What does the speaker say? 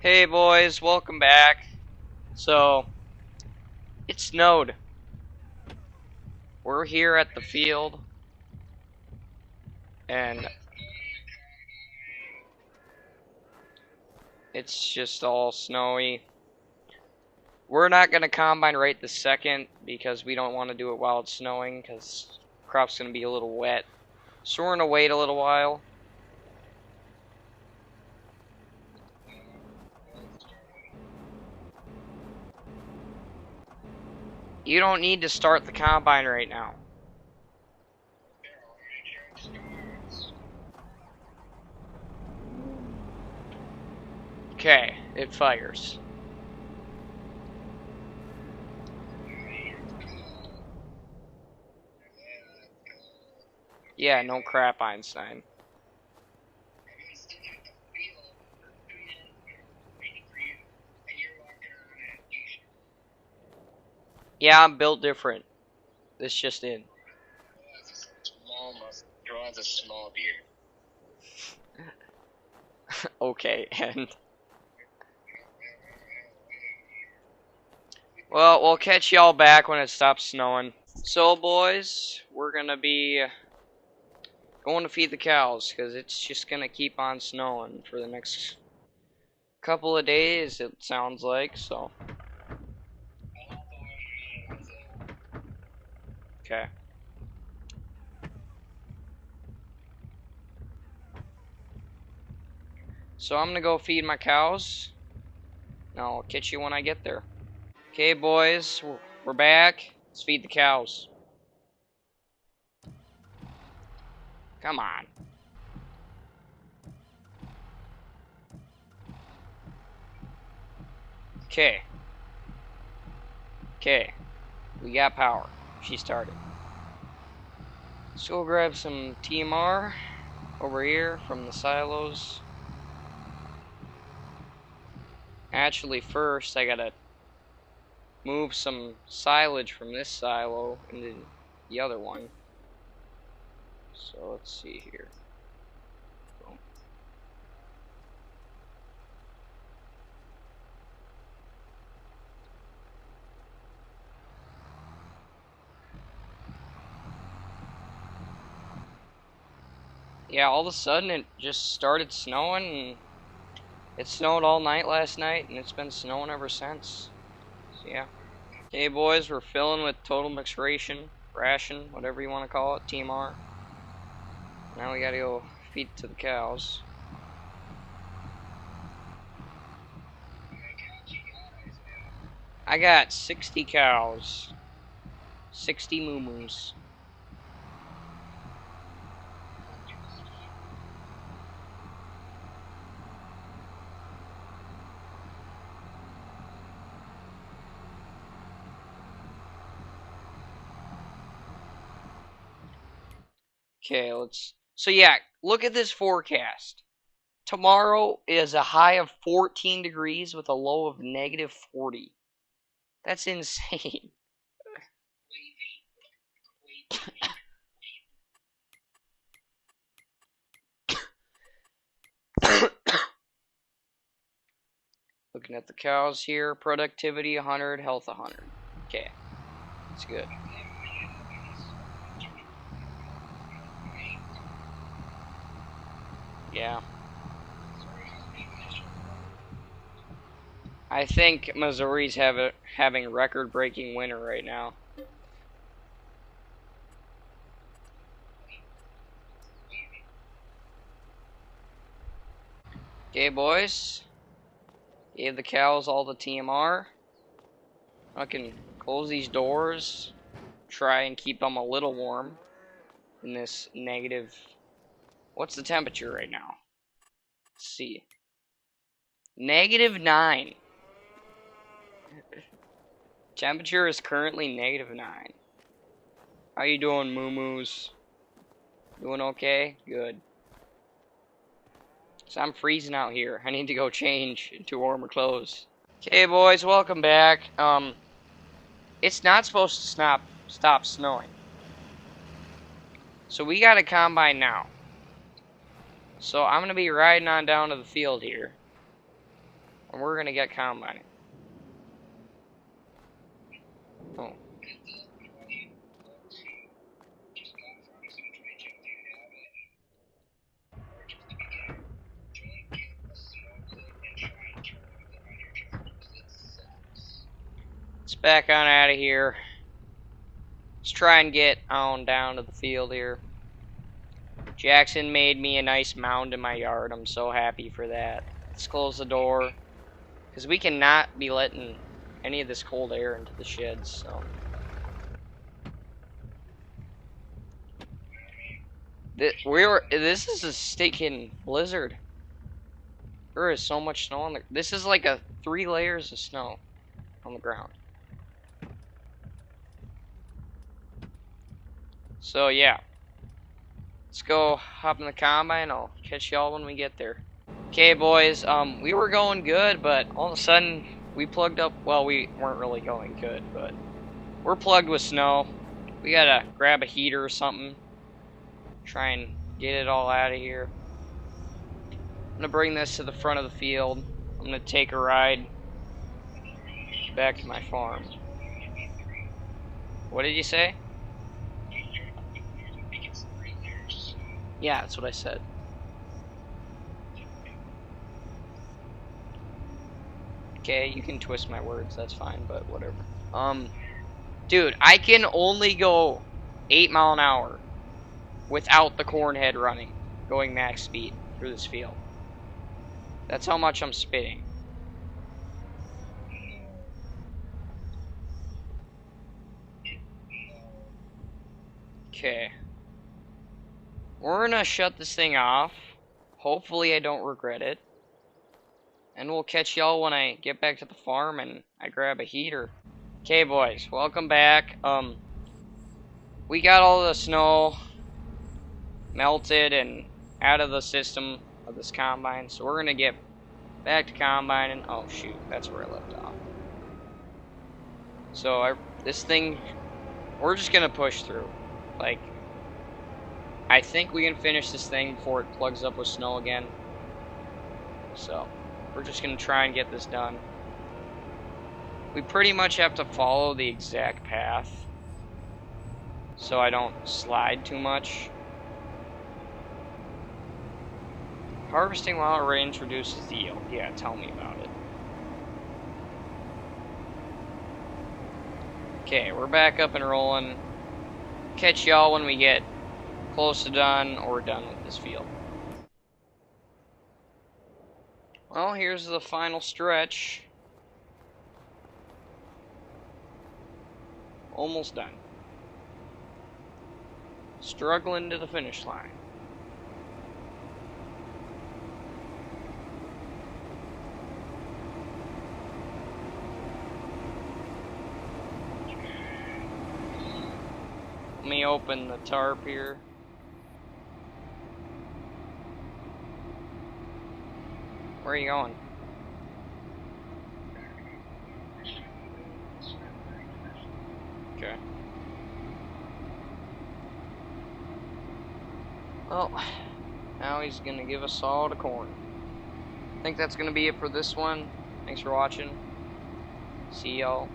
Hey boys, welcome back. So, it snowed. We're here at the field, and it's just all snowy. We're not going to combine right this second because we don't want to do it while it's snowing because the crop's going to be a little wet. So we're going to wait a little while. You don't need to start the combine right now. Okay, it fires. Yeah, no crap, Einstein. Yeah, I'm built different. This just in. Draws a small beard. Okay, and well, we'll catch y'all back when it stops snowing. So, boys, we're gonna be going to feed the cows because it's just gonna keep on snowing for the next couple of days, it sounds like. So, okay. So I'm gonna go feed my cows. And I'll catch you when I get there. Okay, boys, we're back. Let's feed the cows. Come on. Okay. Okay. We got power. She started. Let's go grab some TMR over here from the silos. Actually, first I gotta move some silage from this silo into the other one. So let's see here. Boom. Yeah, all of a sudden it just started snowing, and it snowed all night last night, and it's been snowing ever since. So yeah. Okay, boys, we're filling with total mixed ration, whatever you want to call it, TMR. Now we gotta go feed it to the cows. I got 60 cows. 60 moo-moos. Okay, so yeah, look at this forecast. Tomorrow is a high of 14 degrees with a low of negative 40. That's insane. Looking at the cows here, productivity 100, health 100. Okay, that's good. Yeah. I think Missouri's having record-breaking winter right now. Okay, boys. Gave the cows all the TMR. I can close these doors. Try and keep them a little warm in this negative. What's the temperature right now? Let's see. -9. Temperature is currently -9. How you doing, moo-moos? Doing okay? Good. So I'm freezing out here. I need to go change into warmer clothes. Okay, boys, welcome back. It's not supposed to stop snowing. So we got a combine now. So I'm gonna be riding on down to the field here. and we're gonna get combining. Oh. Let's back on out of here. Let's try and get on down to the field here. Jackson made me a nice mound in my yard. I'm so happy for that. Let's close the door, because we cannot be letting any of this cold air into the sheds. So this is a stinking blizzard. There is so much snow on the. This is like 3 layers of snow on the ground. So yeah, let's go hop in the combine. I'll catch y'all when we get there. Okay, boys. We were going good, but all of a sudden we plugged up. Well, we weren't really going good, but we're plugged with snow. We gotta grab a heater or something. Try and get it all out of here. I'm gonna bring this to the front of the field. I'm gonna take a ride back to my farm. What did you say? Yeah, that's what I said. Okay, you can twist my words, that's fine, but whatever. Dude, I can only go 8 mile an hour without the corn head running, going max speed through this field. That's how much I'm spitting. Okay. We're gonna shut this thing off. Hopefully I don't regret it. And we'll catch y'all when I get back to the farm and I grab a heater. Okay, boys, welcome back. We got all the snow melted and out of the system of this combine, so we're gonna get back to combining. Oh shoot, that's where I left off. So this thing, we're just gonna push through. Like, I think we can finish this thing before it plugs up with snow again. So we're just gonna try and get this done. We pretty much have to follow the exact path so I don't slide too much. Harvesting while it rains reduces the yield. Yeah, tell me about it. Okay, we're back up and rolling. Catch y'all when we get close to done or done with this field. Well, here's the final stretch. Almost done. Struggling to the finish line. Let me open the tarp here. Where are you going? Okay. Well, now he's gonna give us all the corn. I think that's gonna be it for this one. Thanks for watching. See y'all.